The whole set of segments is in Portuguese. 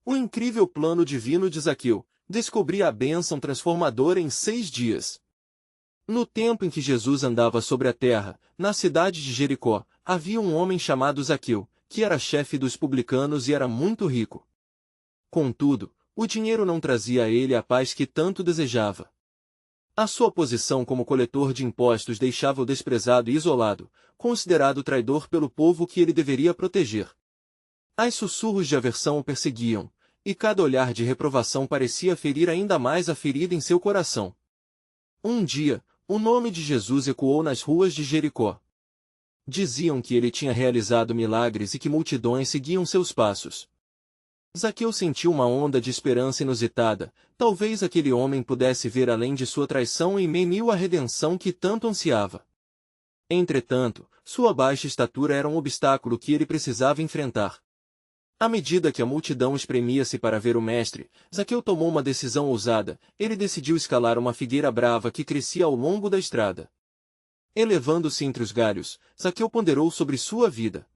O incrível plano divino de Zaqueu descobria a bênção transformadora em 6 dias. No tempo em que Jesus andava sobre a terra, na cidade de Jericó, havia um homem chamado Zaqueu, que era chefe dos publicanos e era muito rico. Contudo, o dinheiro não trazia a ele a paz que tanto desejava. A sua posição como coletor de impostos deixava-o desprezado e isolado, considerado traidor pelo povo que ele deveria proteger. As sussurros de aversão o perseguiam, e cada olhar de reprovação parecia ferir ainda mais a ferida em seu coração. Um dia, o nome de Jesus ecoou nas ruas de Jericó. Diziam que ele tinha realizado milagres e que multidões seguiam seus passos. Zaqueu sentiu uma onda de esperança inusitada, talvez aquele homem pudesse ver além de sua traição e meio a redenção que tanto ansiava. Entretanto, sua baixa estatura era um obstáculo que ele precisava enfrentar. À medida que a multidão espremia-se para ver o mestre, Zaqueu tomou uma decisão ousada. Ele decidiu escalar uma figueira brava que crescia ao longo da estrada. Elevando-se entre os galhos, Zaqueu ponderou sobre sua vida.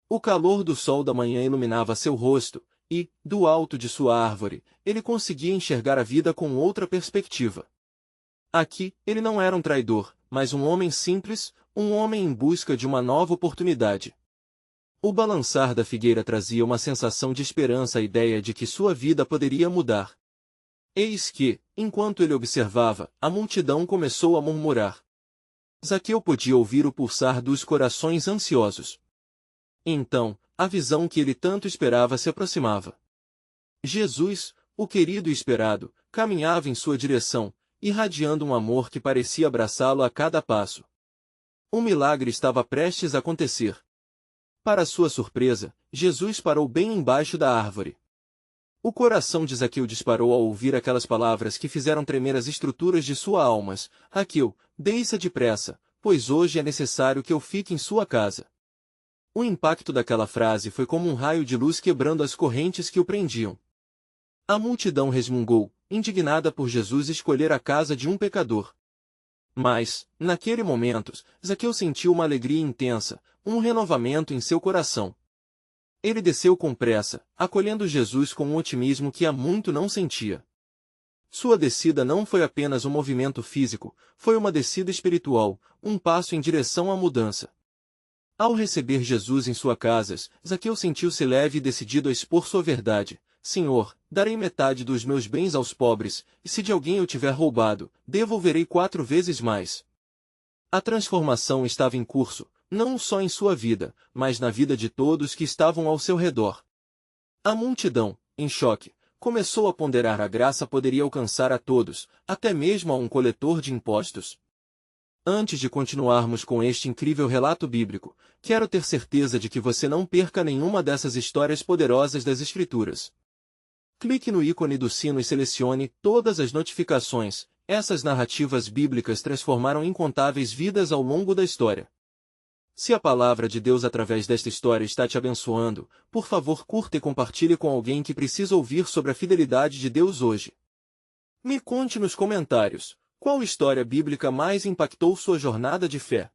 O calor do sol da manhã iluminava seu rosto, e, do alto de sua árvore, ele conseguia enxergar a vida com outra perspectiva. Aqui, ele não era um traidor, mas um homem simples, um homem em busca de uma nova oportunidade. O balançar da figueira trazia uma sensação de esperança, a ideia de que sua vida poderia mudar. Eis que, enquanto ele observava, a multidão começou a murmurar. Zaqueu podia ouvir o pulsar dos corações ansiosos. Então, a visão que ele tanto esperava se aproximava. Jesus, o querido e esperado, caminhava em sua direção, irradiando um amor que parecia abraçá-lo a cada passo. Um milagre estava prestes a acontecer. Para sua surpresa, Jesus parou bem embaixo da árvore. O coração de Zaqueu disparou ao ouvir aquelas palavras que fizeram tremer as estruturas de sua alma. Zaqueu, desça depressa, pois hoje é necessário que eu fique em sua casa. O impacto daquela frase foi como um raio de luz quebrando as correntes que o prendiam. A multidão resmungou, indignada por Jesus escolher a casa de um pecador. Mas, naquele momento, Zaqueu sentiu uma alegria intensa, um renovamento em seu coração. Ele desceu com pressa, acolhendo Jesus com um otimismo que há muito não sentia. Sua descida não foi apenas um movimento físico, foi uma descida espiritual, um passo em direção à mudança. Ao receber Jesus em sua casa, Zaqueu sentiu-se leve e decidido a expor sua verdade. Senhor, darei metade dos meus bens aos pobres, e se de alguém eu tiver roubado, devolverei 4 vezes mais. A transformação estava em curso, não só em sua vida, mas na vida de todos que estavam ao seu redor. A multidão, em choque, começou a ponderar a graça poderia alcançar a todos, até mesmo a um coletor de impostos. Antes de continuarmos com este incrível relato bíblico, quero ter certeza de que você não perca nenhuma dessas histórias poderosas das Escrituras. Clique no ícone do sino e selecione todas as notificações. Essas narrativas bíblicas transformaram incontáveis vidas ao longo da história. Se a palavra de Deus através desta história está te abençoando, por favor curta e compartilhe com alguém que precisa ouvir sobre a fidelidade de Deus hoje. Me conte nos comentários, qual história bíblica mais impactou sua jornada de fé?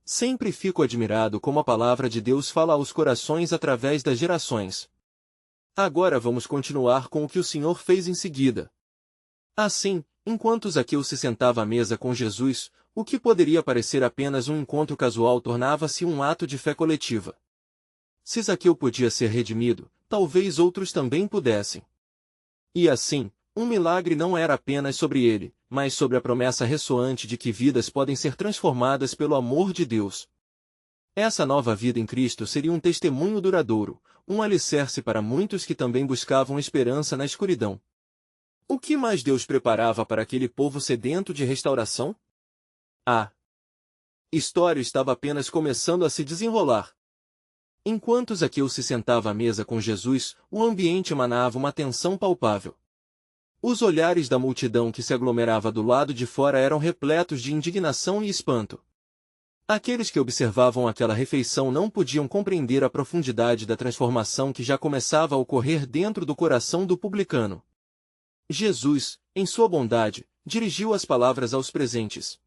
Sempre fico admirado como a palavra de Deus fala aos corações através das gerações. Agora vamos continuar com o que o Senhor fez em seguida. Assim, enquanto Zaqueu se sentava à mesa com Jesus, o que poderia parecer apenas um encontro casual tornava-se um ato de fé coletiva. Se Zaqueu podia ser redimido, talvez outros também pudessem. E assim, um milagre não era apenas sobre ele, mas sobre a promessa ressoante de que vidas podem ser transformadas pelo amor de Deus. Essa nova vida em Cristo seria um testemunho duradouro, um alicerce para muitos que também buscavam esperança na escuridão. O que mais Deus preparava para aquele povo sedento de restauração? A história estava apenas começando a se desenrolar. Enquanto Zaqueu se sentava à mesa com Jesus, o ambiente emanava uma tensão palpável. Os olhares da multidão que se aglomerava do lado de fora eram repletos de indignação e espanto. Aqueles que observavam aquela refeição não podiam compreender a profundidade da transformação que já começava a ocorrer dentro do coração do publicano. Jesus, em sua bondade, dirigiu as palavras aos presentes.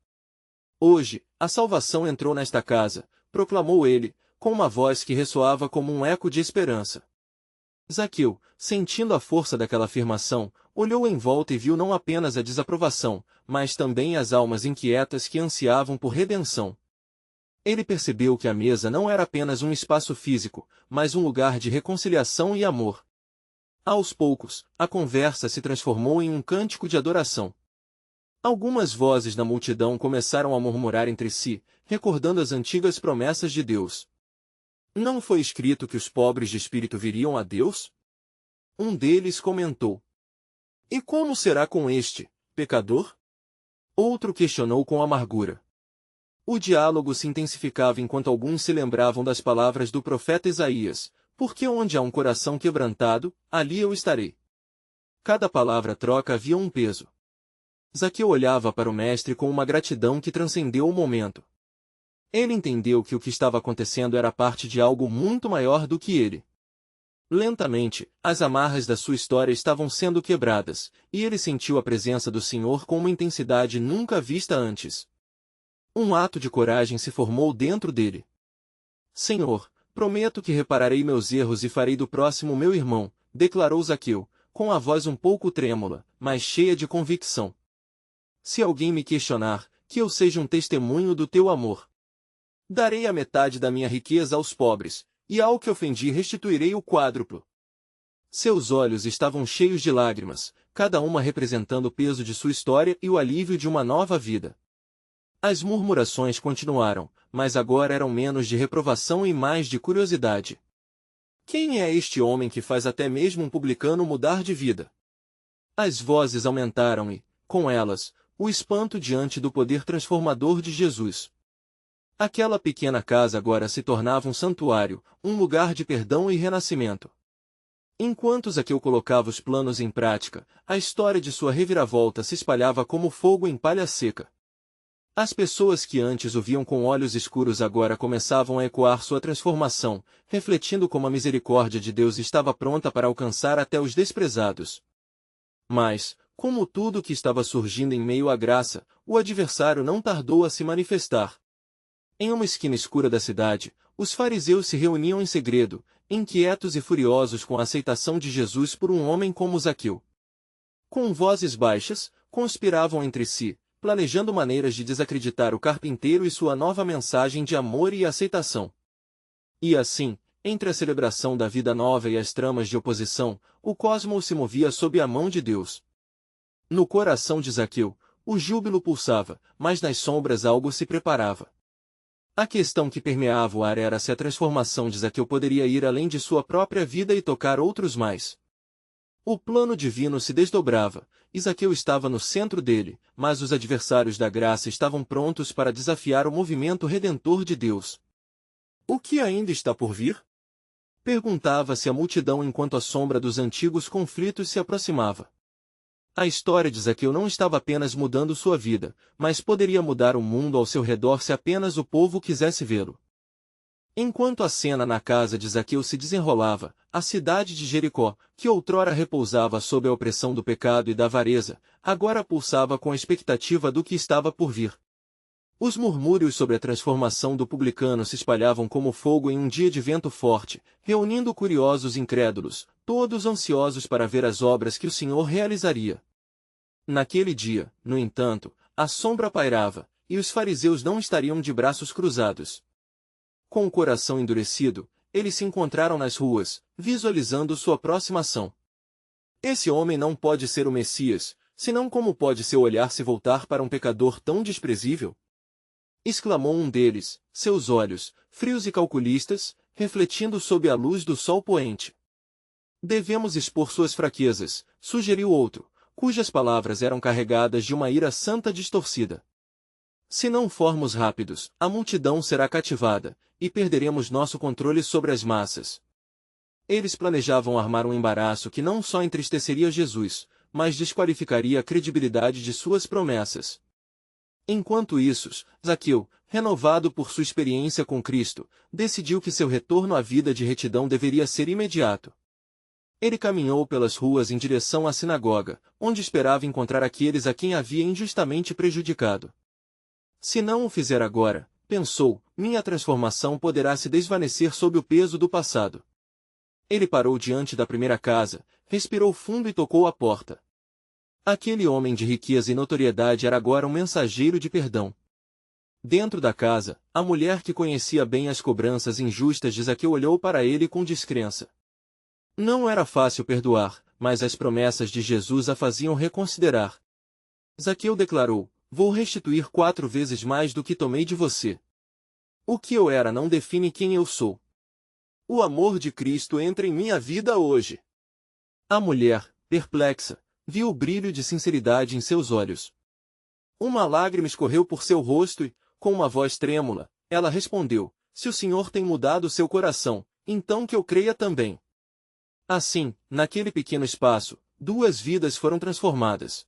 Hoje, a salvação entrou nesta casa, proclamou ele, com uma voz que ressoava como um eco de esperança. Zaqueu, sentindo a força daquela afirmação, olhou em volta e viu não apenas a desaprovação, mas também as almas inquietas que ansiavam por redenção. Ele percebeu que a mesa não era apenas um espaço físico, mas um lugar de reconciliação e amor. Aos poucos, a conversa se transformou em um cântico de adoração. Algumas vozes da multidão começaram a murmurar entre si, recordando as antigas promessas de Deus. Não foi escrito que os pobres de espírito viriam a Deus? Um deles comentou. E como será com este, pecador? Outro questionou com amargura. O diálogo se intensificava enquanto alguns se lembravam das palavras do profeta Isaías, porque onde há um coração quebrantado, ali eu estarei. Cada palavra-troca havia um peso. Zaqueu olhava para o mestre com uma gratidão que transcendeu o momento. Ele entendeu que o que estava acontecendo era parte de algo muito maior do que ele. Lentamente, as amarras da sua história estavam sendo quebradas, e ele sentiu a presença do Senhor com uma intensidade nunca vista antes. Um ato de coragem se formou dentro dele. Senhor, prometo que repararei meus erros e farei do próximo meu irmão, declarou Zaqueu, com a voz um pouco trêmula, mas cheia de convicção. Se alguém me questionar, que eu seja um testemunho do teu amor. Darei a metade da minha riqueza aos pobres, e ao que ofendi restituirei o quádruplo. Seus olhos estavam cheios de lágrimas, cada uma representando o peso de sua história e o alívio de uma nova vida. As murmurações continuaram, mas agora eram menos de reprovação e mais de curiosidade. Quem é este homem que faz até mesmo um publicano mudar de vida? As vozes aumentaram e, com elas, o espanto diante do poder transformador de Jesus. Aquela pequena casa agora se tornava um santuário, um lugar de perdão e renascimento. Enquanto Zaqueu colocava os planos em prática, a história de sua reviravolta se espalhava como fogo em palha seca. As pessoas que antes o viam com olhos escuros agora começavam a ecoar sua transformação, refletindo como a misericórdia de Deus estava pronta para alcançar até os desprezados. Mas, como tudo que estava surgindo em meio à graça, o adversário não tardou a se manifestar. Em uma esquina escura da cidade, os fariseus se reuniam em segredo, inquietos e furiosos com a aceitação de Jesus por um homem como Zaqueu. Com vozes baixas, conspiravam entre si, planejando maneiras de desacreditar o carpinteiro e sua nova mensagem de amor e aceitação. E assim, entre a celebração da vida nova e as tramas de oposição, o cosmos se movia sob a mão de Deus. No coração de Zaqueu, o júbilo pulsava, mas nas sombras algo se preparava. A questão que permeava o ar era se a transformação de Zaqueu poderia ir além de sua própria vida e tocar outros mais. O plano divino se desdobrava, e Zaqueu estava no centro dele, mas os adversários da graça estavam prontos para desafiar o movimento redentor de Deus. O que ainda está por vir? Perguntava-se a multidão enquanto a sombra dos antigos conflitos se aproximava. A história de Zaqueu não estava apenas mudando sua vida, mas poderia mudar o mundo ao seu redor se apenas o povo quisesse vê-lo. Enquanto a cena na casa de Zaqueu se desenrolava, a cidade de Jericó, que outrora repousava sob a opressão do pecado e da avareza, agora pulsava com a expectativa do que estava por vir. Os murmúrios sobre a transformação do publicano se espalhavam como fogo em um dia de vento forte, reunindo curiosos incrédulos, todos ansiosos para ver as obras que o Senhor realizaria. Naquele dia, no entanto, a sombra pairava, e os fariseus não estariam de braços cruzados. Com o coração endurecido, eles se encontraram nas ruas, visualizando sua próxima ação. Esse homem não pode ser o Messias, senão como pode seu olhar se voltar para um pecador tão desprezível? Exclamou um deles, seus olhos, frios e calculistas, refletindo sob a luz do sol poente. Devemos expor suas fraquezas, sugeriu outro, cujas palavras eram carregadas de uma ira santa distorcida. Se não formos rápidos, a multidão será cativada, e perderemos nosso controle sobre as massas. Eles planejavam armar um embaraço que não só entristeceria Jesus, mas desqualificaria a credibilidade de suas promessas. Enquanto isso, Zaqueu, renovado por sua experiência com Cristo, decidiu que seu retorno à vida de retidão deveria ser imediato. Ele caminhou pelas ruas em direção à sinagoga, onde esperava encontrar aqueles a quem havia injustamente prejudicado. Se não o fizer agora, pensou, minha transformação poderá se desvanecer sob o peso do passado. Ele parou diante da primeira casa, respirou fundo e tocou à porta. Aquele homem de riqueza e notoriedade era agora um mensageiro de perdão. Dentro da casa, a mulher que conhecia bem as cobranças injustas de Zaqueu olhou para ele com descrença. Não era fácil perdoar, mas as promessas de Jesus a faziam reconsiderar. Zaqueu declarou: vou restituir 4 vezes mais do que tomei de você. O que eu era não define quem eu sou. O amor de Cristo entra em minha vida hoje. A mulher, perplexa, viu o brilho de sinceridade em seus olhos. Uma lágrima escorreu por seu rosto e, com uma voz trêmula, ela respondeu: se o Senhor tem mudado seu coração, então que eu creia também. Assim, naquele pequeno espaço, 2 vidas foram transformadas.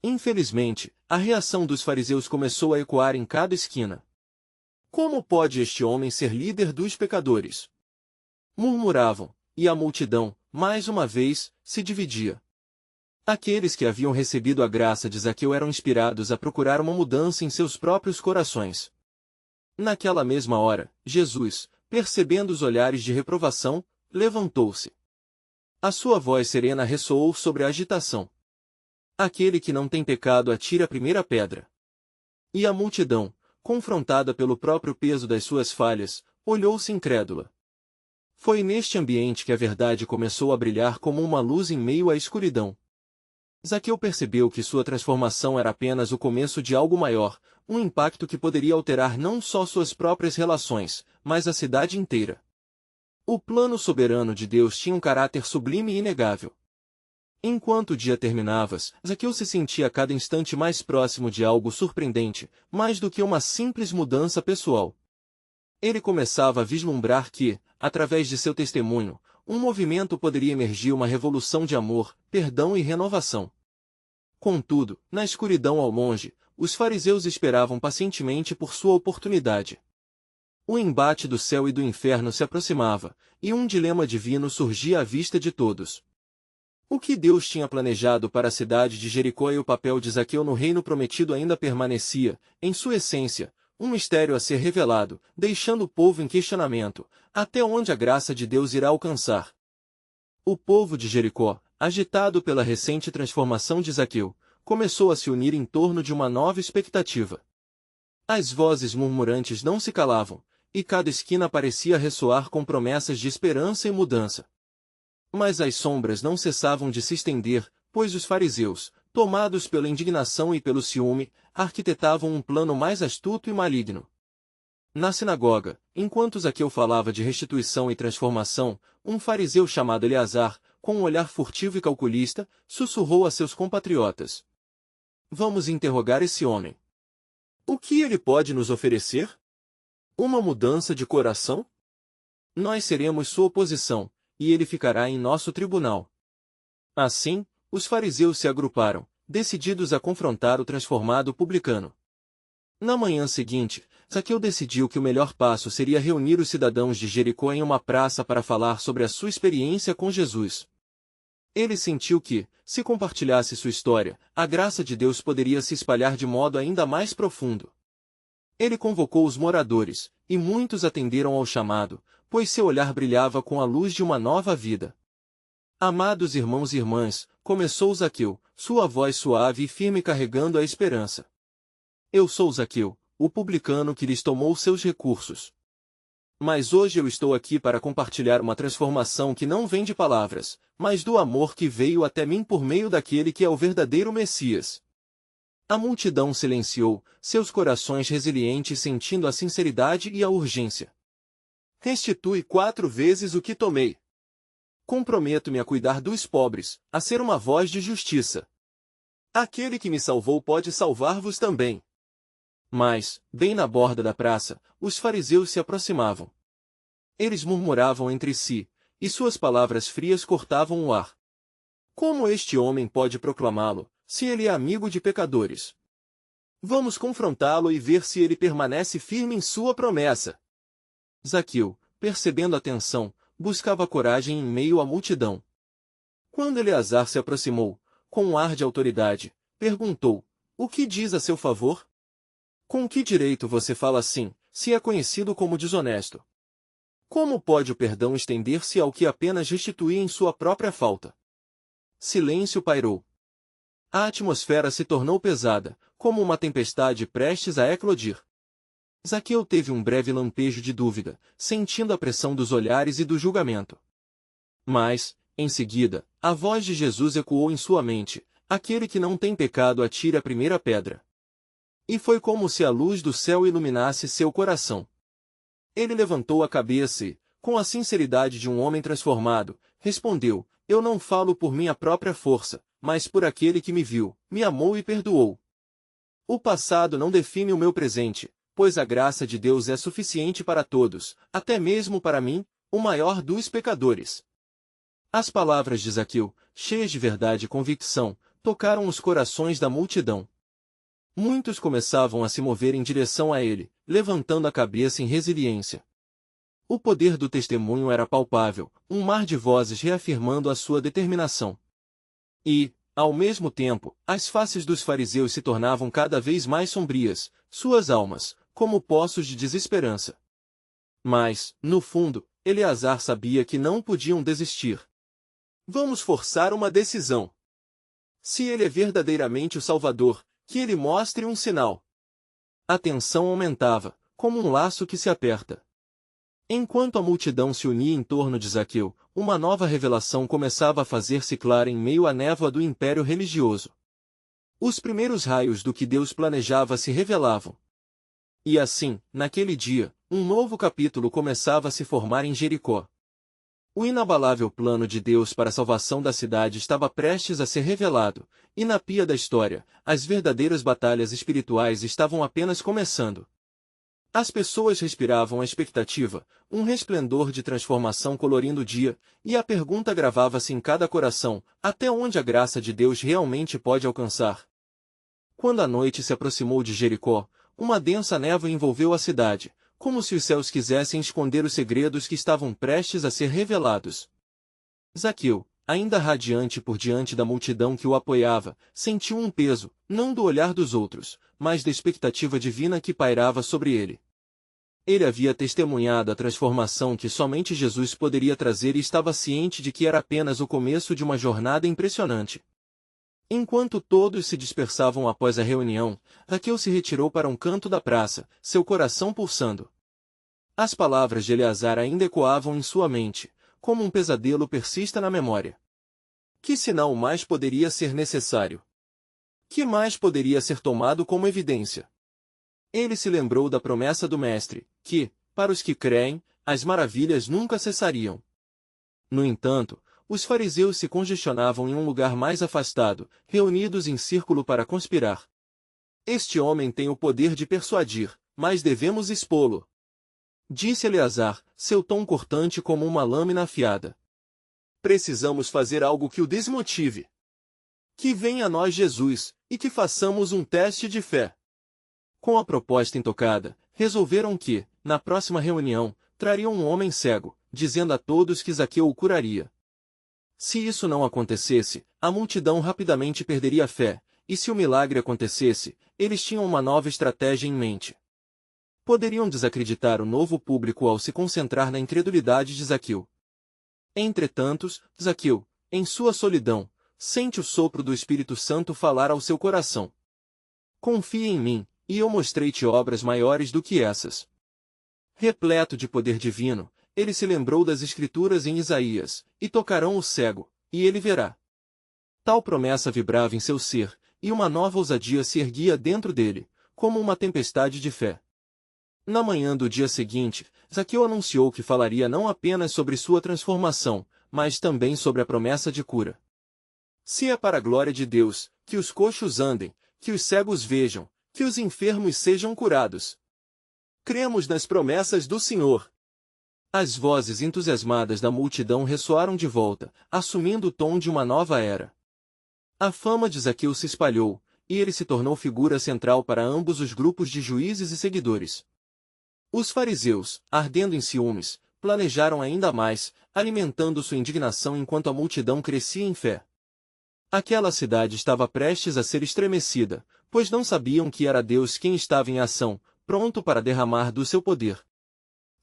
Infelizmente, a reação dos fariseus começou a ecoar em cada esquina. Como pode este homem ser líder dos pecadores? Murmuravam, e a multidão, mais uma vez, se dividia. Aqueles que haviam recebido a graça de Zaqueu eram inspirados a procurar uma mudança em seus próprios corações. Naquela mesma hora, Jesus, percebendo os olhares de reprovação, levantou-se. A sua voz serena ressoou sobre a agitação. Aquele que não tem pecado atire a primeira pedra. E a multidão, confrontada pelo próprio peso das suas falhas, olhou-se incrédula. Foi neste ambiente que a verdade começou a brilhar como uma luz em meio à escuridão. Zaqueu percebeu que sua transformação era apenas o começo de algo maior, um impacto que poderia alterar não só suas próprias relações, mas a cidade inteira. O plano soberano de Deus tinha um caráter sublime e inegável. Enquanto o dia terminava, Zaqueu se sentia a cada instante mais próximo de algo surpreendente, mais do que uma simples mudança pessoal. Ele começava a vislumbrar que, através de seu testemunho, um movimento poderia emergir, uma revolução de amor, perdão e renovação. Contudo, na escuridão ao longe, os fariseus esperavam pacientemente por sua oportunidade. O embate do céu e do inferno se aproximava, e um dilema divino surgia à vista de todos. O que Deus tinha planejado para a cidade de Jericó e o papel de Zaqueu no reino prometido ainda permanecia, em sua essência, um mistério a ser revelado, deixando o povo em questionamento, até onde a graça de Deus irá alcançar. O povo de Jericó, agitado pela recente transformação de Zaqueu, começou a se unir em torno de uma nova expectativa. As vozes murmurantes não se calavam, e cada esquina parecia ressoar com promessas de esperança e mudança. Mas as sombras não cessavam de se estender, pois os fariseus, tomados pela indignação e pelo ciúme, arquitetavam um plano mais astuto e maligno. Na sinagoga, enquanto Zaqueu falava de restituição e transformação, um fariseu chamado Eleazar, com um olhar furtivo e calculista, sussurrou a seus compatriotas: vamos interrogar esse homem. O que ele pode nos oferecer? Uma mudança de coração? Nós seremos sua oposição, e ele ficará em nosso tribunal. Assim, os fariseus se agruparam, decididos a confrontar o transformado publicano. Na manhã seguinte, Zaqueu decidiu que o melhor passo seria reunir os cidadãos de Jericó em uma praça para falar sobre a sua experiência com Jesus. Ele sentiu que, se compartilhasse sua história, a graça de Deus poderia se espalhar de modo ainda mais profundo. Ele convocou os moradores, e muitos atenderam ao chamado, pois seu olhar brilhava com a luz de uma nova vida. Amados irmãos e irmãs, começou Zaqueu, sua voz suave e firme carregando a esperança. Eu sou Zaqueu, o publicano que lhes tomou seus recursos. Mas hoje eu estou aqui para compartilhar uma transformação que não vem de palavras, mas do amor que veio até mim por meio daquele que é o verdadeiro Messias. A multidão silenciou, seus corações resilientes sentindo a sinceridade e a urgência. Restitui 4 vezes o que tomei. Comprometo-me a cuidar dos pobres, a ser uma voz de justiça. Aquele que me salvou pode salvar-vos também. Mas, bem na borda da praça, os fariseus se aproximavam. Eles murmuravam entre si, e suas palavras frias cortavam o ar. Como este homem pode proclamá-lo, se ele é amigo de pecadores? Vamos confrontá-lo e ver se ele permanece firme em sua promessa. Zaqueu, percebendo a tensão, buscava coragem em meio à multidão. Quando Eleazar se aproximou, com um ar de autoridade, perguntou: o que diz a seu favor? Com que direito você fala assim, se é conhecido como desonesto? Como pode o perdão estender-se ao que apenas restituía em sua própria falta? Silêncio pairou. A atmosfera se tornou pesada, como uma tempestade prestes a eclodir. Zaqueu teve um breve lampejo de dúvida, sentindo a pressão dos olhares e do julgamento. Mas, em seguida, a voz de Jesus ecoou em sua mente: aquele que não tem pecado atire a primeira pedra. E foi como se a luz do céu iluminasse seu coração. Ele levantou a cabeça e, com a sinceridade de um homem transformado, respondeu: eu não falo por minha própria força, mas por aquele que me viu, me amou e perdoou. O passado não define o meu presente, pois a graça de Deus é suficiente para todos, até mesmo para mim, o maior dos pecadores. As palavras de Zaqueu, cheias de verdade e convicção, tocaram os corações da multidão. Muitos começavam a se mover em direção a ele, levantando a cabeça em resiliência. O poder do testemunho era palpável, um mar de vozes reafirmando a sua determinação. E, ao mesmo tempo, as faces dos fariseus se tornavam cada vez mais sombrias, suas almas, como poços de desesperança. Mas, no fundo, Eleazar sabia que não podiam desistir. Vamos forçar uma decisão. Se ele é verdadeiramente o Salvador, que ele mostre um sinal. A tensão aumentava, como um laço que se aperta. Enquanto a multidão se unia em torno de Zaqueu, uma nova revelação começava a fazer-se clara em meio à névoa do império religioso. Os primeiros raios do que Deus planejava se revelavam. E assim, naquele dia, um novo capítulo começava a se formar em Jericó. O inabalável plano de Deus para a salvação da cidade estava prestes a ser revelado, e na pia da história, as verdadeiras batalhas espirituais estavam apenas começando. As pessoas respiravam a expectativa, um resplendor de transformação colorindo o dia, e a pergunta gravava-se em cada coração: até onde a graça de Deus realmente pode alcançar? Quando a noite se aproximou de Jericó, uma densa névoa envolveu a cidade, como se os céus quisessem esconder os segredos que estavam prestes a ser revelados. Zaqueu, ainda radiante por diante da multidão que o apoiava, sentiu um peso, não do olhar dos outros, mas da expectativa divina que pairava sobre ele. Ele havia testemunhado a transformação que somente Jesus poderia trazer e estava ciente de que era apenas o começo de uma jornada impressionante. Enquanto todos se dispersavam após a reunião, Zaqueu se retirou para um canto da praça, seu coração pulsando. As palavras de Eleazar ainda ecoavam em sua mente, como um pesadelo persista na memória. Que sinal mais poderia ser necessário? Que mais poderia ser tomado como evidência? Ele se lembrou da promessa do Mestre, que, para os que creem, as maravilhas nunca cessariam. No entanto, os fariseus se congestionavam em um lugar mais afastado, reunidos em círculo para conspirar. Este homem tem o poder de persuadir, mas devemos expô-lo, disse Eleazar, seu tom cortante como uma lâmina afiada. Precisamos fazer algo que o desmotive. Que venha a nós Jesus, e que façamos um teste de fé. Com a proposta intocada, resolveram que, na próxima reunião, trariam um homem cego, dizendo a todos que Zaqueu o curaria. Se isso não acontecesse, a multidão rapidamente perderia a fé, e se o milagre acontecesse, eles tinham uma nova estratégia em mente. Poderiam desacreditar o novo público ao se concentrar na incredulidade de Zaqueu. Entretanto, Zaqueu, em sua solidão, sente o sopro do Espírito Santo falar ao seu coração. Confia em mim, e eu mostrei-te obras maiores do que essas. Repleto de poder divino, ele se lembrou das Escrituras em Isaías: e tocarão o cego, e ele verá. Tal promessa vibrava em seu ser, e uma nova ousadia se erguia dentro dele, como uma tempestade de fé. Na manhã do dia seguinte, Zaqueu anunciou que falaria não apenas sobre sua transformação, mas também sobre a promessa de cura. Se é para a glória de Deus, que os coxos andem, que os cegos vejam, que os enfermos sejam curados. Cremos nas promessas do Senhor. As vozes entusiasmadas da multidão ressoaram de volta, assumindo o tom de uma nova era. A fama de Zaqueu se espalhou, e ele se tornou figura central para ambos os grupos de juízes e seguidores. Os fariseus, ardendo em ciúmes, planejaram ainda mais, alimentando sua indignação enquanto a multidão crescia em fé. Aquela cidade estava prestes a ser estremecida, pois não sabiam que era Deus quem estava em ação, pronto para derramar do seu poder.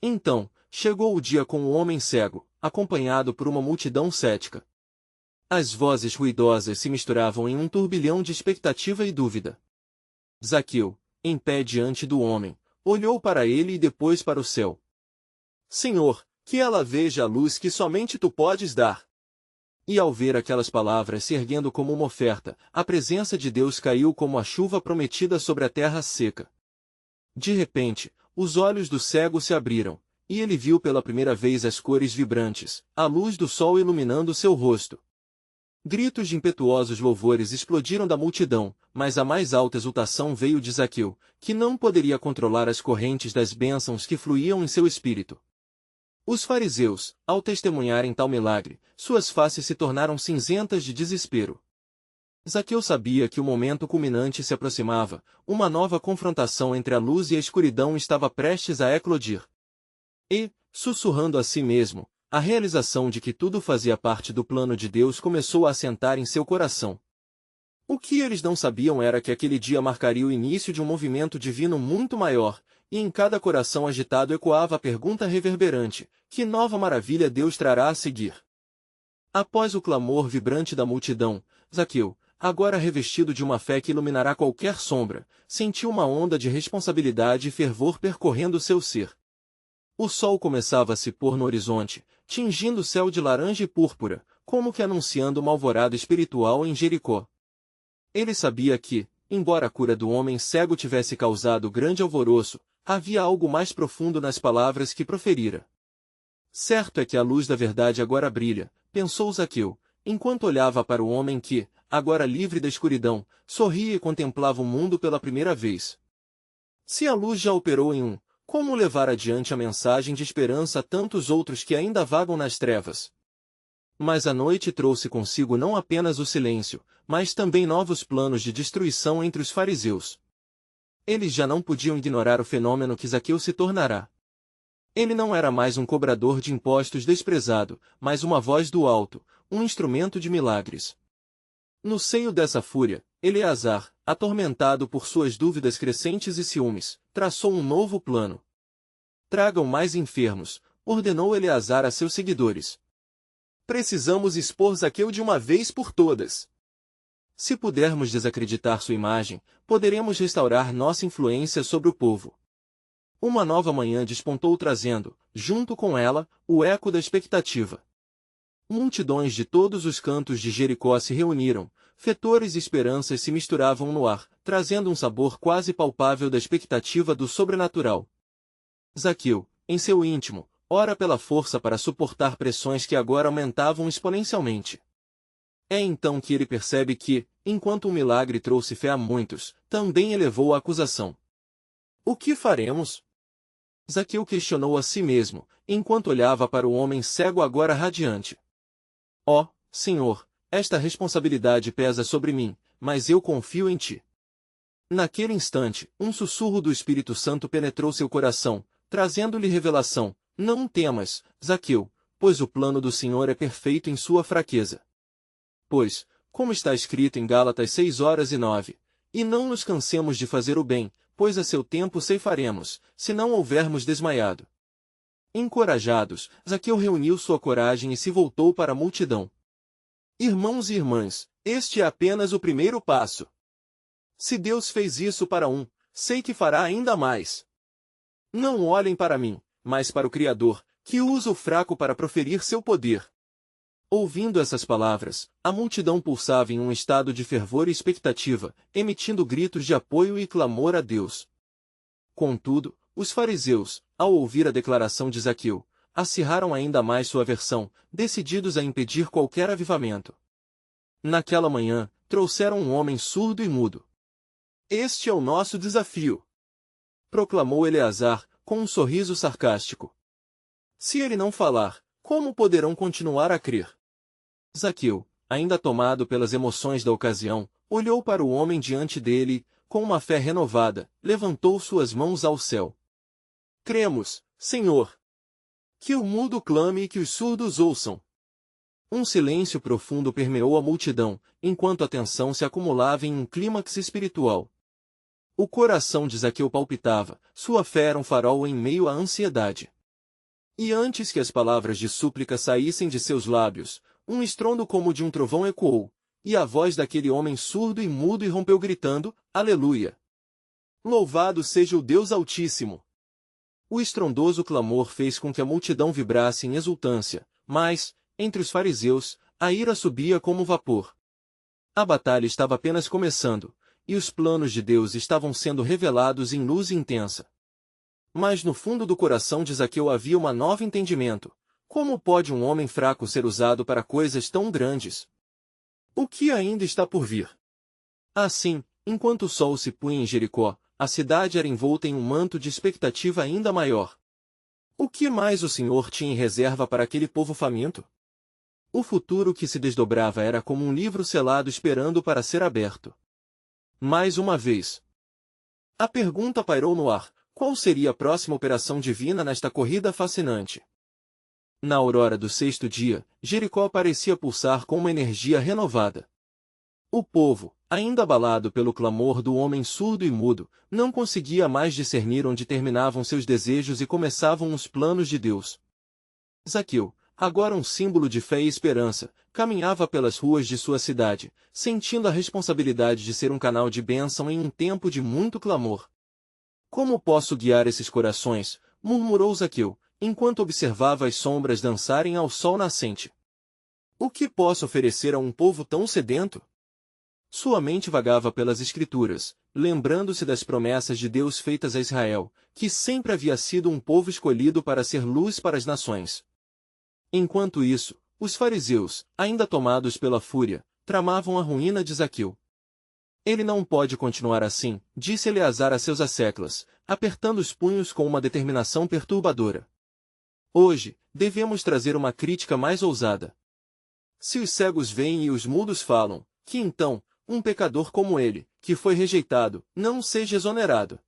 Então, chegou o dia com o homem cego, acompanhado por uma multidão cética. As vozes ruidosas se misturavam em um turbilhão de expectativa e dúvida. Zaqueu, em pé diante do homem, olhou para ele e depois para o céu. Senhor, que ela veja a luz que somente tu podes dar. E ao ver aquelas palavras se erguendo como uma oferta, a presença de Deus caiu como a chuva prometida sobre a terra seca. De repente, os olhos do cego se abriram, e ele viu pela primeira vez as cores vibrantes, a luz do sol iluminando seu rosto. Gritos de impetuosos louvores explodiram da multidão, mas a mais alta exultação veio de Zaqueu, que não poderia controlar as correntes das bênçãos que fluíam em seu espírito. Os fariseus, ao testemunharem tal milagre, suas faces se tornaram cinzentas de desespero. Zaqueu sabia que o momento culminante se aproximava, uma nova confrontação entre a luz e a escuridão estava prestes a eclodir. E, sussurrando a si mesmo, a realização de que tudo fazia parte do plano de Deus começou a assentar em seu coração. O que eles não sabiam era que aquele dia marcaria o início de um movimento divino muito maior, e em cada coração agitado ecoava a pergunta reverberante: que nova maravilha Deus trará a seguir? Após o clamor vibrante da multidão, Zaqueu, agora revestido de uma fé que iluminará qualquer sombra, sentiu uma onda de responsabilidade e fervor percorrendo seu ser. O sol começava a se pôr no horizonte, tingindo o céu de laranja e púrpura, como que anunciando uma alvorada espiritual em Jericó. Ele sabia que, embora a cura do homem cego tivesse causado grande alvoroço, havia algo mais profundo nas palavras que proferira. Certo é que a luz da verdade agora brilha, pensou Zaqueu, enquanto olhava para o homem que, agora livre da escuridão, sorria e contemplava o mundo pela primeira vez. Se a luz já operou em um, como levar adiante a mensagem de esperança a tantos outros que ainda vagam nas trevas? Mas a noite trouxe consigo não apenas o silêncio, mas também novos planos de destruição entre os fariseus. Eles já não podiam ignorar o fenômeno que Zaqueu se tornará. Ele não era mais um cobrador de impostos desprezado, mas uma voz do alto, um instrumento de milagres. No seio dessa fúria, Eleazar, atormentado por suas dúvidas crescentes e ciúmes, traçou um novo plano. Tragam mais enfermos, ordenou Eleazar a seus seguidores. Precisamos expor Zaqueu de uma vez por todas. Se pudermos desacreditar sua imagem, poderemos restaurar nossa influência sobre o povo. Uma nova manhã despontou trazendo, junto com ela, o eco da expectativa. Multidões de todos os cantos de Jericó se reuniram, fetores e esperanças se misturavam no ar, trazendo um sabor quase palpável da expectativa do sobrenatural. Zaqueu, em seu íntimo, ora pela força para suportar pressões que agora aumentavam exponencialmente. É então que ele percebe que, enquanto o milagre trouxe fé a muitos, também elevou a acusação. O que faremos? Zaqueu questionou a si mesmo, enquanto olhava para o homem cego agora radiante. Ó, Senhor, esta responsabilidade pesa sobre mim, mas eu confio em Ti. Naquele instante, um sussurro do Espírito Santo penetrou seu coração, trazendo-lhe revelação: não temas, Zaqueu, pois o plano do Senhor é perfeito em sua fraqueza. Pois, como está escrito em Gálatas 6:9, e não nos cansemos de fazer o bem, pois a seu tempo ceifaremos, se não houvermos desmaiado. Encorajados, Zaqueu reuniu sua coragem e se voltou para a multidão. Irmãos e irmãs, este é apenas o primeiro passo. Se Deus fez isso para um, sei que fará ainda mais. Não olhem para mim, mas para o Criador, que usa o fraco para proferir seu poder. Ouvindo essas palavras, a multidão pulsava em um estado de fervor e expectativa, emitindo gritos de apoio e clamor a Deus. Contudo, os fariseus, ao ouvir a declaração de Zaqueu, acirraram ainda mais sua aversão, decididos a impedir qualquer avivamento. Naquela manhã, trouxeram um homem surdo e mudo. Este é o nosso desafio, proclamou Eleazar, com um sorriso sarcástico. Se ele não falar, como poderão continuar a crer? Zaqueu, ainda tomado pelas emoções da ocasião, olhou para o homem diante dele e, com uma fé renovada, levantou suas mãos ao céu. Cremos, Senhor. Que o mudo clame e que os surdos ouçam. Um silêncio profundo permeou a multidão, enquanto a tensão se acumulava em um clímax espiritual. O coração de Zaqueu palpitava, sua fé era um farol em meio à ansiedade. E antes que as palavras de súplica saíssem de seus lábios, um estrondo como de um trovão ecoou, e a voz daquele homem surdo e mudo irrompeu gritando, Aleluia! Louvado seja o Deus Altíssimo! O estrondoso clamor fez com que a multidão vibrasse em exultância, mas, entre os fariseus, a ira subia como vapor. A batalha estava apenas começando, e os planos de Deus estavam sendo revelados em luz intensa. Mas no fundo do coração de Zaqueu havia um novo entendimento. Como pode um homem fraco ser usado para coisas tão grandes? O que ainda está por vir? Assim, enquanto o sol se punha em Jericó, a cidade era envolta em um manto de expectativa ainda maior. O que mais o Senhor tinha em reserva para aquele povo faminto? O futuro que se desdobrava era como um livro selado esperando para ser aberto. Mais uma vez, a pergunta pairou no ar: qual seria a próxima operação divina nesta corrida fascinante? Na aurora do sexto dia, Jericó parecia pulsar com uma energia renovada. O povo, ainda abalado pelo clamor do homem surdo e mudo, não conseguia mais discernir onde terminavam seus desejos e começavam os planos de Deus. Zaqueu, agora um símbolo de fé e esperança, caminhava pelas ruas de sua cidade, sentindo a responsabilidade de ser um canal de bênção em um tempo de muito clamor. Como posso guiar esses corações? Murmurou Zaqueu, enquanto observava as sombras dançarem ao sol nascente. O que posso oferecer a um povo tão sedento? Sua mente vagava pelas Escrituras, lembrando-se das promessas de Deus feitas a Israel, que sempre havia sido um povo escolhido para ser luz para as nações. Enquanto isso, os fariseus, ainda tomados pela fúria, tramavam a ruína de Zaqueu. Ele não pode continuar assim, disse Eleazar a seus asseclas, apertando os punhos com uma determinação perturbadora. Hoje, devemos trazer uma crítica mais ousada. Se os cegos veem e os mudos falam, que então, um pecador como ele, que foi rejeitado, não seja exonerado.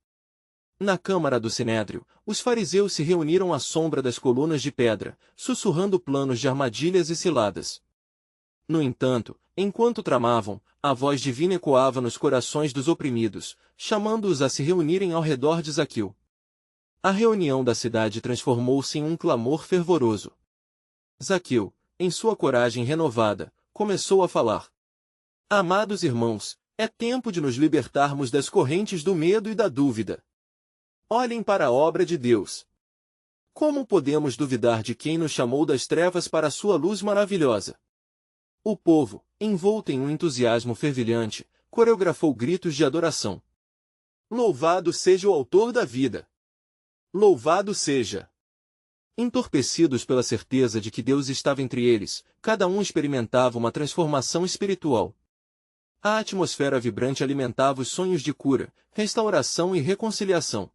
Na câmara do Sinédrio, os fariseus se reuniram à sombra das colunas de pedra, sussurrando planos de armadilhas e ciladas. No entanto, enquanto tramavam, a voz divina ecoava nos corações dos oprimidos, chamando-os a se reunirem ao redor de Zaqueu. A reunião da cidade transformou-se em um clamor fervoroso. Zaqueu, em sua coragem renovada, começou a falar. Amados irmãos, é tempo de nos libertarmos das correntes do medo e da dúvida. Olhem para a obra de Deus. Como podemos duvidar de quem nos chamou das trevas para a sua luz maravilhosa? O povo, envolto em um entusiasmo fervilhante, coreografou gritos de adoração. Louvado seja o autor da vida! Louvado seja! Entorpecidos pela certeza de que Deus estava entre eles, cada um experimentava uma transformação espiritual. A atmosfera vibrante alimentava os sonhos de cura, restauração e reconciliação.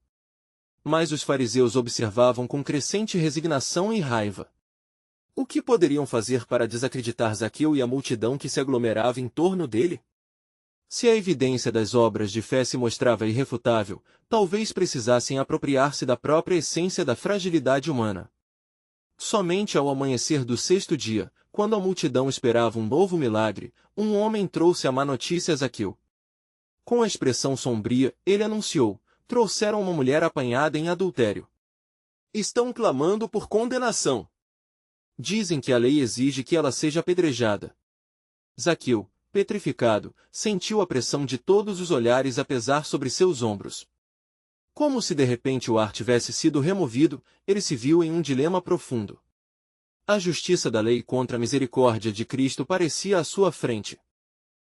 Mas os fariseus observavam com crescente resignação e raiva. O que poderiam fazer para desacreditar Zaqueu e a multidão que se aglomerava em torno dele? Se a evidência das obras de fé se mostrava irrefutável, talvez precisassem apropriar-se da própria essência da fragilidade humana. Somente ao amanhecer do sexto dia, quando a multidão esperava um novo milagre, um homem trouxe a má notícia a Zaqueu. Com a expressão sombria, ele anunciou: trouxeram uma mulher apanhada em adultério. Estão clamando por condenação. Dizem que a lei exige que ela seja apedrejada. Zaqueu, petrificado, sentiu a pressão de todos os olhares a pesar sobre seus ombros. Como se de repente o ar tivesse sido removido, ele se viu em um dilema profundo. A justiça da lei contra a misericórdia de Cristo parecia à sua frente.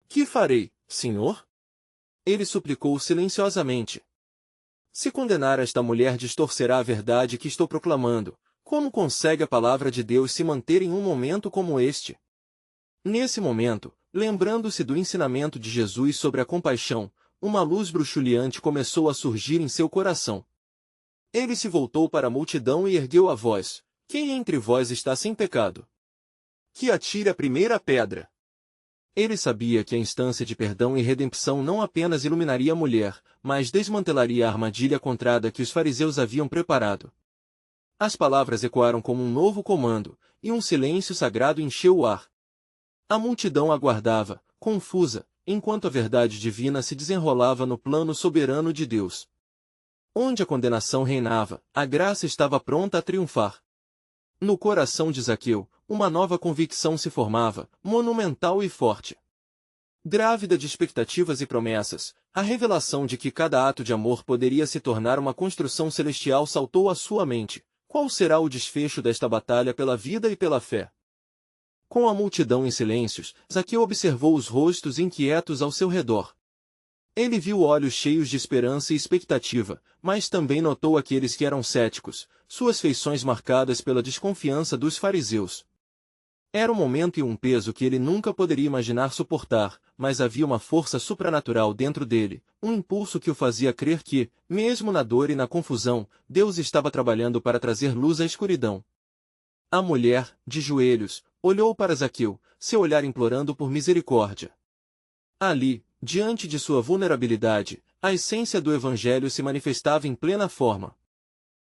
Que farei, Senhor? Ele suplicou silenciosamente. Se condenar esta mulher distorcerá a verdade que estou proclamando. Como consegue a palavra de Deus se manter em um momento como este? Nesse momento, lembrando-se do ensinamento de Jesus sobre a compaixão, uma luz bruxuleante começou a surgir em seu coração. Ele se voltou para a multidão e ergueu a voz: quem entre vós está sem pecado? Que atire a primeira pedra. Ele sabia que a instância de perdão e redenção não apenas iluminaria a mulher, mas desmantelaria a armadilha contrada que os fariseus haviam preparado. As palavras ecoaram como um novo comando, e um silêncio sagrado encheu o ar. A multidão aguardava, confusa, enquanto a verdade divina se desenrolava no plano soberano de Deus. Onde a condenação reinava, a graça estava pronta a triunfar. No coração de Zaqueu, uma nova convicção se formava, monumental e forte. Grávida de expectativas e promessas, a revelação de que cada ato de amor poderia se tornar uma construção celestial saltou à sua mente. Qual será o desfecho desta batalha pela vida e pela fé? Com a multidão em silêncios, Zaqueu observou os rostos inquietos ao seu redor. Ele viu olhos cheios de esperança e expectativa, mas também notou aqueles que eram céticos, suas feições marcadas pela desconfiança dos fariseus. Era um momento e um peso que ele nunca poderia imaginar suportar, mas havia uma força supranatural dentro dele, um impulso que o fazia crer que, mesmo na dor e na confusão, Deus estava trabalhando para trazer luz à escuridão. A mulher, de joelhos, olhou para Zaqueu, seu olhar implorando por misericórdia. Ali, diante de sua vulnerabilidade, a essência do Evangelho se manifestava em plena forma.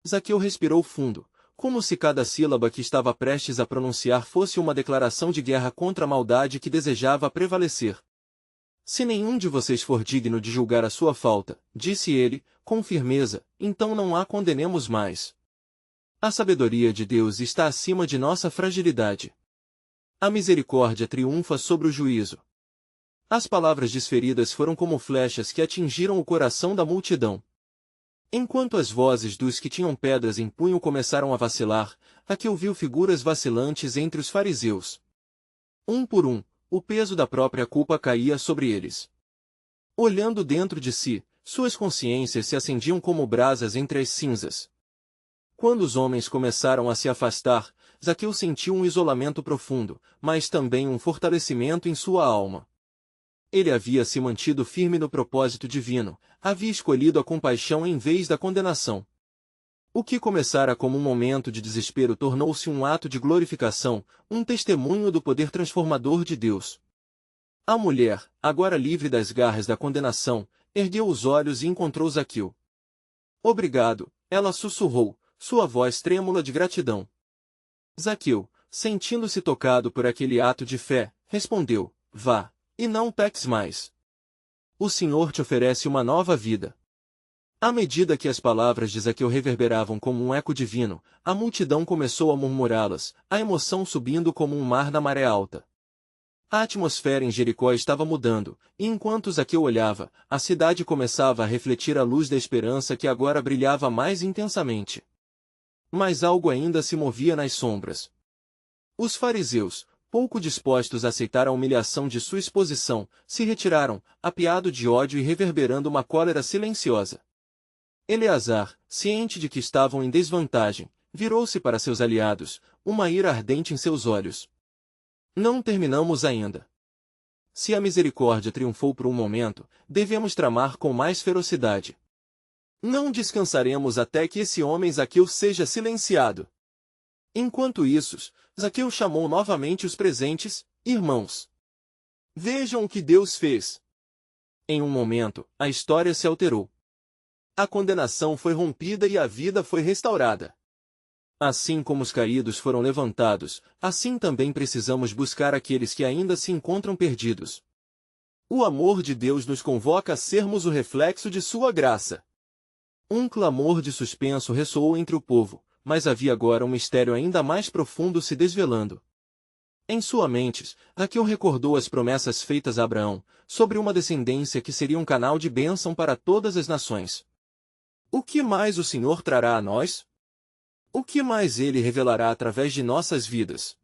Zaqueu respirou fundo, como se cada sílaba que estava prestes a pronunciar fosse uma declaração de guerra contra a maldade que desejava prevalecer. Se nenhum de vocês for digno de julgar a sua falta, disse ele, com firmeza, então não a condenemos mais. A sabedoria de Deus está acima de nossa fragilidade. A misericórdia triunfa sobre o juízo. As palavras desferidas foram como flechas que atingiram o coração da multidão. Enquanto as vozes dos que tinham pedras em punho começaram a vacilar, Zaqueu viu figuras vacilantes entre os fariseus. Um por um, o peso da própria culpa caía sobre eles. Olhando dentro de si, suas consciências se acendiam como brasas entre as cinzas. Quando os homens começaram a se afastar, Zaqueu sentiu um isolamento profundo, mas também um fortalecimento em sua alma. Ele havia se mantido firme no propósito divino, havia escolhido a compaixão em vez da condenação. O que começara como um momento de desespero tornou-se um ato de glorificação, um testemunho do poder transformador de Deus. A mulher, agora livre das garras da condenação, ergueu os olhos e encontrou Zaqueu. Obrigado, ela sussurrou, sua voz trêmula de gratidão. Zaqueu, sentindo-se tocado por aquele ato de fé, respondeu, vá, e não peques mais. O Senhor te oferece uma nova vida. À medida que as palavras de Zaqueu reverberavam como um eco divino, a multidão começou a murmurá-las, a emoção subindo como um mar na maré alta. A atmosfera em Jericó estava mudando, e enquanto Zaqueu olhava, a cidade começava a refletir a luz da esperança que agora brilhava mais intensamente. Mas algo ainda se movia nas sombras. Os fariseus, pouco dispostos a aceitar a humilhação de sua exposição, se retiraram, apiado de ódio e reverberando uma cólera silenciosa. Eleazar, ciente de que estavam em desvantagem, virou-se para seus aliados, uma ira ardente em seus olhos. Não terminamos ainda. Se a misericórdia triunfou por um momento, devemos tramar com mais ferocidade. Não descansaremos até que esse homem Zaqueu seja silenciado. Enquanto isso, Zaqueu chamou novamente os presentes, irmãos. Vejam o que Deus fez. Em um momento, a história se alterou. A condenação foi rompida e a vida foi restaurada. Assim como os caídos foram levantados, assim também precisamos buscar aqueles que ainda se encontram perdidos. O amor de Deus nos convoca a sermos o reflexo de sua graça. Um clamor de suspenso ressoou entre o povo, mas havia agora um mistério ainda mais profundo se desvelando. Em sua mente, Zaqueu recordou as promessas feitas a Abraão, sobre uma descendência que seria um canal de bênção para todas as nações. O que mais o Senhor trará a nós? O que mais Ele revelará através de nossas vidas?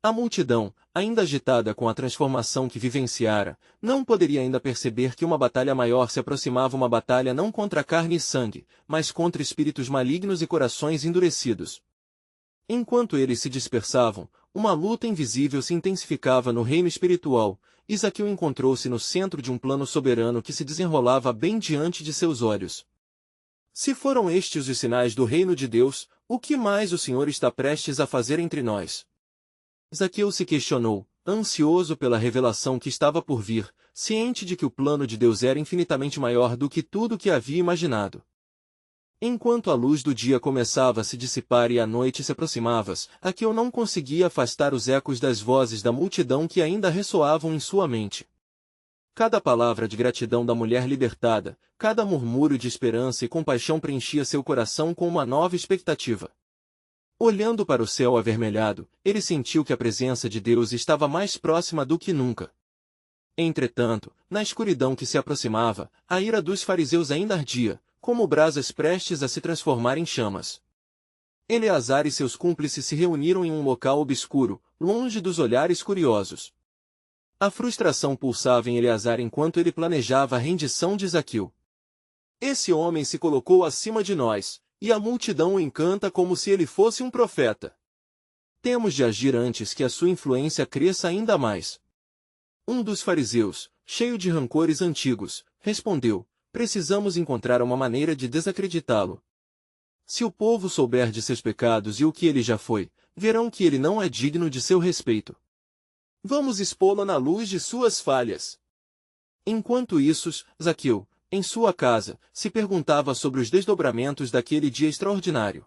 A multidão, ainda agitada com a transformação que vivenciara, não poderia ainda perceber que uma batalha maior se aproximava, uma batalha não contra carne e sangue, mas contra espíritos malignos e corações endurecidos. Enquanto eles se dispersavam, uma luta invisível se intensificava no reino espiritual, e Zaqueu encontrou-se no centro de um plano soberano que se desenrolava bem diante de seus olhos. Se foram estes os sinais do reino de Deus, o que mais o Senhor está prestes a fazer entre nós? Zaqueu se questionou, ansioso pela revelação que estava por vir, ciente de que o plano de Deus era infinitamente maior do que tudo o que havia imaginado. Enquanto a luz do dia começava a se dissipar e a noite se aproximava, Zaqueu não conseguia afastar os ecos das vozes da multidão que ainda ressoavam em sua mente. Cada palavra de gratidão da mulher libertada, cada murmúrio de esperança e compaixão preenchia seu coração com uma nova expectativa. Olhando para o céu avermelhado, ele sentiu que a presença de Deus estava mais próxima do que nunca. Entretanto, na escuridão que se aproximava, a ira dos fariseus ainda ardia, como brasas prestes a se transformar em chamas. Eleazar e seus cúmplices se reuniram em um local obscuro, longe dos olhares curiosos. A frustração pulsava em Eleazar enquanto ele planejava a rendição de Zaqueu. Esse homem se colocou acima de nós, e a multidão o encanta como se ele fosse um profeta. Temos de agir antes que a sua influência cresça ainda mais. Um dos fariseus, cheio de rancores antigos, respondeu: precisamos encontrar uma maneira de desacreditá-lo. Se o povo souber de seus pecados e o que ele já foi, verão que ele não é digno de seu respeito. Vamos expô-lo na luz de suas falhas. Enquanto isso, Zaqueu, em sua casa, se perguntava sobre os desdobramentos daquele dia extraordinário.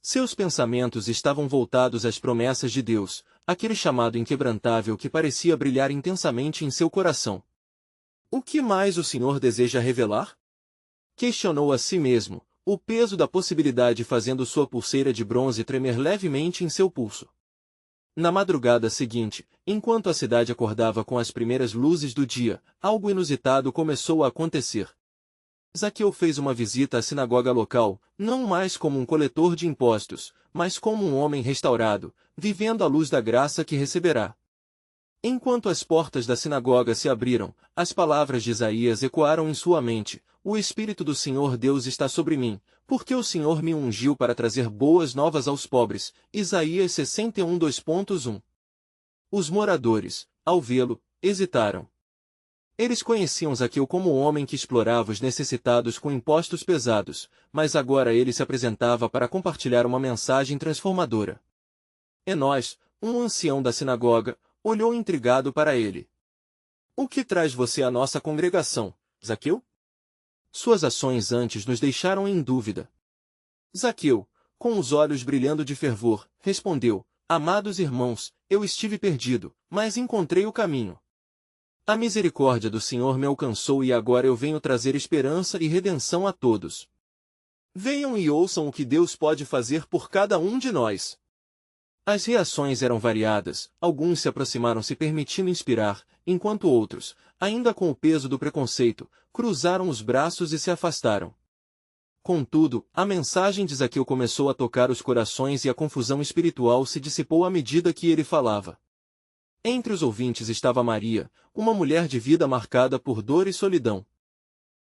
Seus pensamentos estavam voltados às promessas de Deus, aquele chamado inquebrantável que parecia brilhar intensamente em seu coração. O que mais o Senhor deseja revelar? Questionou a si mesmo, o peso da possibilidade fazendo sua pulseira de bronze tremer levemente em seu pulso. Na madrugada seguinte, enquanto a cidade acordava com as primeiras luzes do dia, algo inusitado começou a acontecer. Zaqueu fez uma visita à sinagoga local, não mais como um coletor de impostos, mas como um homem restaurado, vivendo à luz da graça que receberá. Enquanto as portas da sinagoga se abriram, as palavras de Isaías ecoaram em sua mente: o Espírito do Senhor Deus está sobre mim, porque o Senhor me ungiu para trazer boas novas aos pobres. Isaías 61 2.1. Os moradores, ao vê-lo, hesitaram. Eles conheciam Zaqueu como um homem que explorava os necessitados com impostos pesados, mas agora ele se apresentava para compartilhar uma mensagem transformadora. Enós, um ancião da sinagoga, olhou intrigado para ele. O que traz você à nossa congregação, Zaqueu? Suas ações antes nos deixaram em dúvida. Zaqueu, com os olhos brilhando de fervor, respondeu: amados irmãos, eu estive perdido, mas encontrei o caminho. A misericórdia do Senhor me alcançou e agora eu venho trazer esperança e redenção a todos. Venham e ouçam o que Deus pode fazer por cada um de nós. As reações eram variadas, alguns se aproximaram se permitindo inspirar, enquanto outros, ainda com o peso do preconceito, cruzaram os braços e se afastaram. Contudo, a mensagem de Zaqueu começou a tocar os corações e a confusão espiritual se dissipou à medida que ele falava. Entre os ouvintes estava Maria, uma mulher de vida marcada por dor e solidão.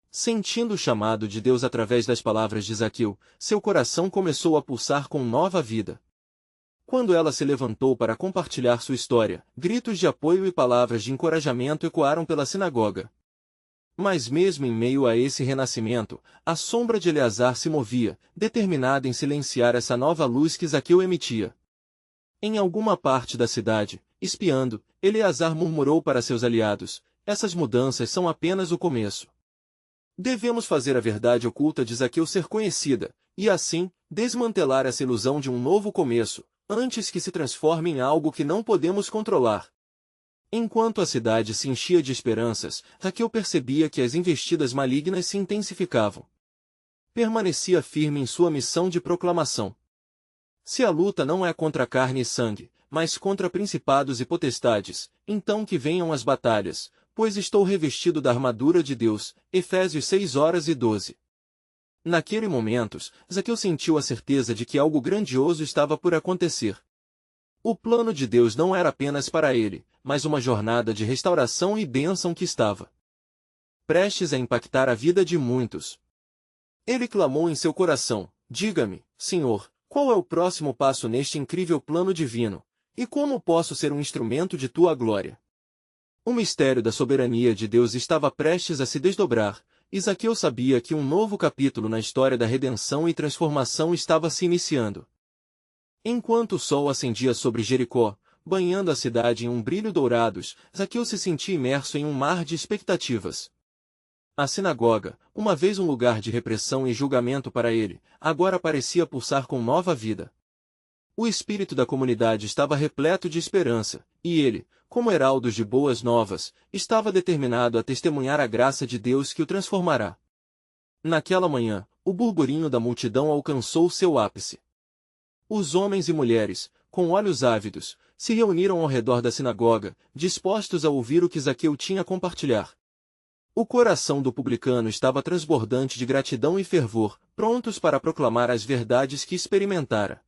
Sentindo o chamado de Deus através das palavras de Zaqueu, seu coração começou a pulsar com nova vida. Quando ela se levantou para compartilhar sua história, gritos de apoio e palavras de encorajamento ecoaram pela sinagoga. Mas mesmo em meio a esse renascimento, a sombra de Eleazar se movia, determinada em silenciar essa nova luz que Zaqueu emitia. Em alguma parte da cidade, espiando, Eleazar murmurou para seus aliados: essas mudanças são apenas o começo. Devemos fazer a verdade oculta de Zaqueu ser conhecida, e assim, desmantelar essa ilusão de um novo começo, antes que se transforme em algo que não podemos controlar. Enquanto a cidade se enchia de esperanças, Zaqueu percebia que as investidas malignas se intensificavam. Permanecia firme em sua missão de proclamação. Se a luta não é contra carne e sangue, mas contra principados e potestades, então que venham as batalhas, pois estou revestido da armadura de Deus. Efésios 6:12. Naquele momento, Zaqueu sentiu a certeza de que algo grandioso estava por acontecer. O plano de Deus não era apenas para ele, mas uma jornada de restauração e bênção que estava prestes a impactar a vida de muitos. Ele clamou em seu coração: diga-me, Senhor, qual é o próximo passo neste incrível plano divino, e como posso ser um instrumento de tua glória? O mistério da soberania de Deus estava prestes a se desdobrar, e Zaqueu sabia que um novo capítulo na história da redenção e transformação estava se iniciando. Enquanto o sol ascendia sobre Jericó, banhando a cidade em um brilho dourado, Zaqueu se sentia imerso em um mar de expectativas. A sinagoga, uma vez um lugar de repressão e julgamento para ele, agora parecia pulsar com nova vida. O espírito da comunidade estava repleto de esperança, e ele, como heraldo de boas novas, estava determinado a testemunhar a graça de Deus que o transformará. Naquela manhã, o burburinho da multidão alcançou seu ápice. Os homens e mulheres, com olhos ávidos, se reuniram ao redor da sinagoga, dispostos a ouvir o que Zaqueu tinha a compartilhar. O coração do publicano estava transbordante de gratidão e fervor, prontos para proclamar as verdades que experimentara.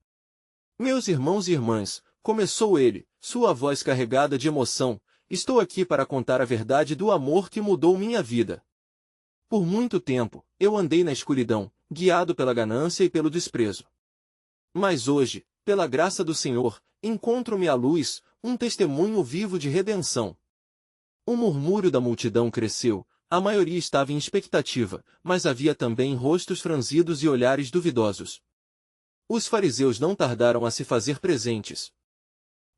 Meus irmãos e irmãs, começou ele, sua voz carregada de emoção, estou aqui para contar a verdade do amor que mudou minha vida. Por muito tempo, eu andei na escuridão, guiado pela ganância e pelo desprezo. Mas hoje, pela graça do Senhor, encontro-me à luz, um testemunho vivo de redenção. O murmúrio da multidão cresceu, a maioria estava em expectativa, mas havia também rostos franzidos e olhares duvidosos. Os fariseus não tardaram a se fazer presentes.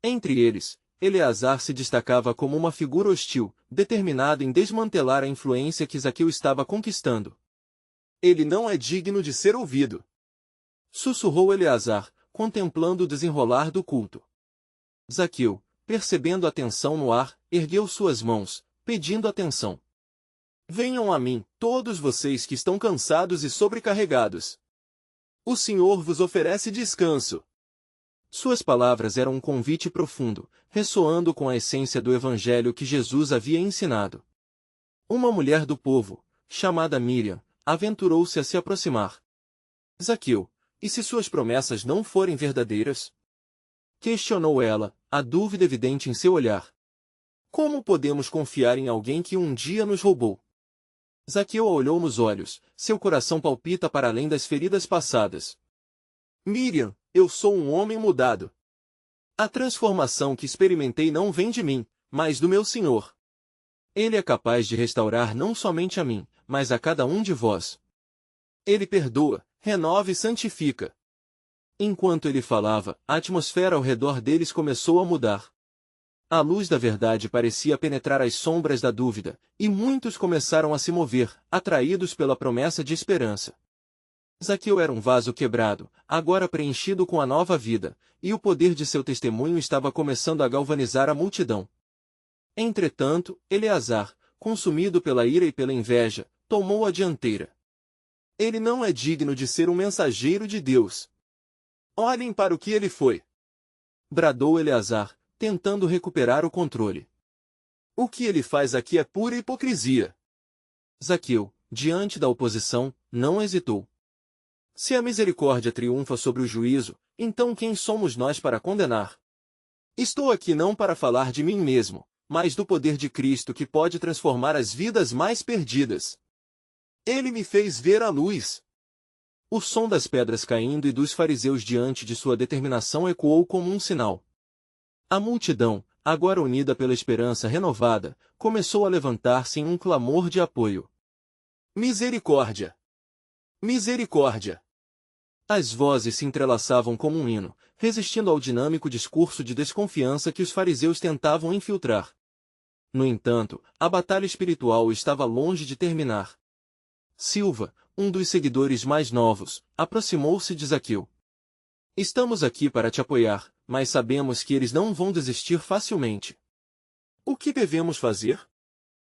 Entre eles, Eleazar se destacava como uma figura hostil, determinado em desmantelar a influência que Zaqueu estava conquistando. Ele não é digno de ser ouvido, sussurrou Eleazar, contemplando o desenrolar do culto. Zaqueu, percebendo a tensão no ar, ergueu suas mãos, pedindo atenção. Venham a mim, todos vocês que estão cansados e sobrecarregados. O Senhor vos oferece descanso. Suas palavras eram um convite profundo, ressoando com a essência do evangelho que Jesus havia ensinado. Uma mulher do povo, chamada Miriam, aventurou-se a se aproximar. Zaqueu, e se suas promessas não forem verdadeiras? Questionou ela, a dúvida evidente em seu olhar. Como podemos confiar em alguém que um dia nos roubou? Zaqueu a olhou nos olhos, seu coração palpita para além das feridas passadas. Miriam, eu sou um homem mudado. A transformação que experimentei não vem de mim, mas do meu Senhor. Ele é capaz de restaurar não somente a mim, mas a cada um de vós. Ele perdoa, renova e santifica. Enquanto ele falava, a atmosfera ao redor deles começou a mudar. A luz da verdade parecia penetrar as sombras da dúvida, e muitos começaram a se mover, atraídos pela promessa de esperança. Zaqueu era um vaso quebrado, agora preenchido com a nova vida, e o poder de seu testemunho estava começando a galvanizar a multidão. Entretanto, Eleazar, consumido pela ira e pela inveja, tomou a dianteira. Ele não é digno de ser um mensageiro de Deus. Olhem para o que ele foi! Bradou Eleazar, tentando recuperar o controle. O que ele faz aqui é pura hipocrisia. Zaqueu, diante da oposição, não hesitou. Se a misericórdia triunfa sobre o juízo, então quem somos nós para condenar? Estou aqui não para falar de mim mesmo, mas do poder de Cristo que pode transformar as vidas mais perdidas. Ele me fez ver a luz. O som das pedras caindo e dos fariseus diante de sua determinação ecoou como um sinal. A multidão, agora unida pela esperança renovada, começou a levantar-se em um clamor de apoio. Misericórdia! Misericórdia! As vozes se entrelaçavam como um hino, resistindo ao dinâmico discurso de desconfiança que os fariseus tentavam infiltrar. No entanto, a batalha espiritual estava longe de terminar. Silva, um dos seguidores mais novos, aproximou-se de Zaqueu. Estamos aqui para te apoiar, mas sabemos que eles não vão desistir facilmente. O que devemos fazer?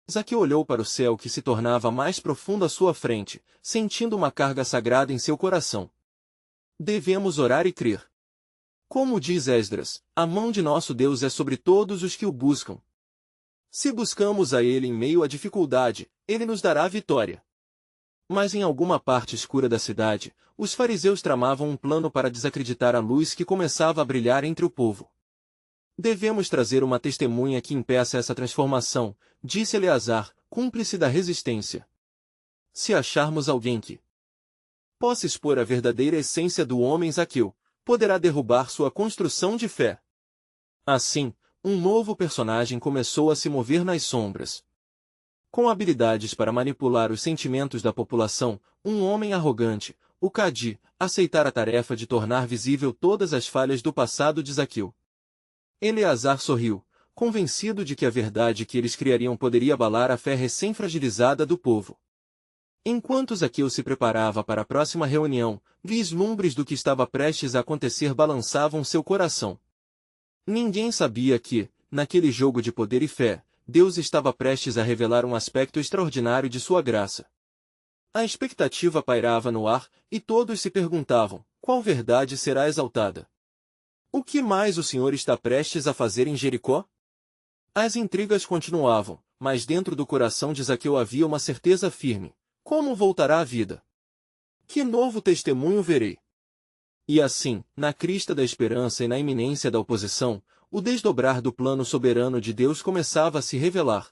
Zaqueu olhou para o céu que se tornava mais profundo à sua frente, sentindo uma carga sagrada em seu coração. Devemos orar e crer. Como diz Esdras, a mão de nosso Deus é sobre todos os que o buscam. Se buscamos a Ele em meio à dificuldade, Ele nos dará vitória. Mas em alguma parte escura da cidade, os fariseus tramavam um plano para desacreditar a luz que começava a brilhar entre o povo. Devemos trazer uma testemunha que impeça essa transformação, disse Eleazar, cúmplice da resistência. Se acharmos alguém que possa expor a verdadeira essência do homem Zaqueu, poderá derrubar sua construção de fé. Assim, um novo personagem começou a se mover nas sombras. Com habilidades para manipular os sentimentos da população, um homem arrogante, o Cadi, aceitara a tarefa de tornar visível todas as falhas do passado de Zaqueu. Eleazar sorriu, convencido de que a verdade que eles criariam poderia abalar a fé recém-fragilizada do povo. Enquanto Zaqueu se preparava para a próxima reunião, vislumbres do que estava prestes a acontecer balançavam seu coração. Ninguém sabia que, naquele jogo de poder e fé, Deus estava prestes a revelar um aspecto extraordinário de sua graça. A expectativa pairava no ar, e todos se perguntavam, Qual verdade será exaltada? O que mais o Senhor está prestes a fazer em Jericó? As intrigas continuavam, mas dentro do coração de Zaqueu havia uma certeza firme. Como voltará a vida? Que novo testemunho verei? E assim, na crista da esperança e na iminência da oposição, o desdobrar do plano soberano de Deus começava a se revelar.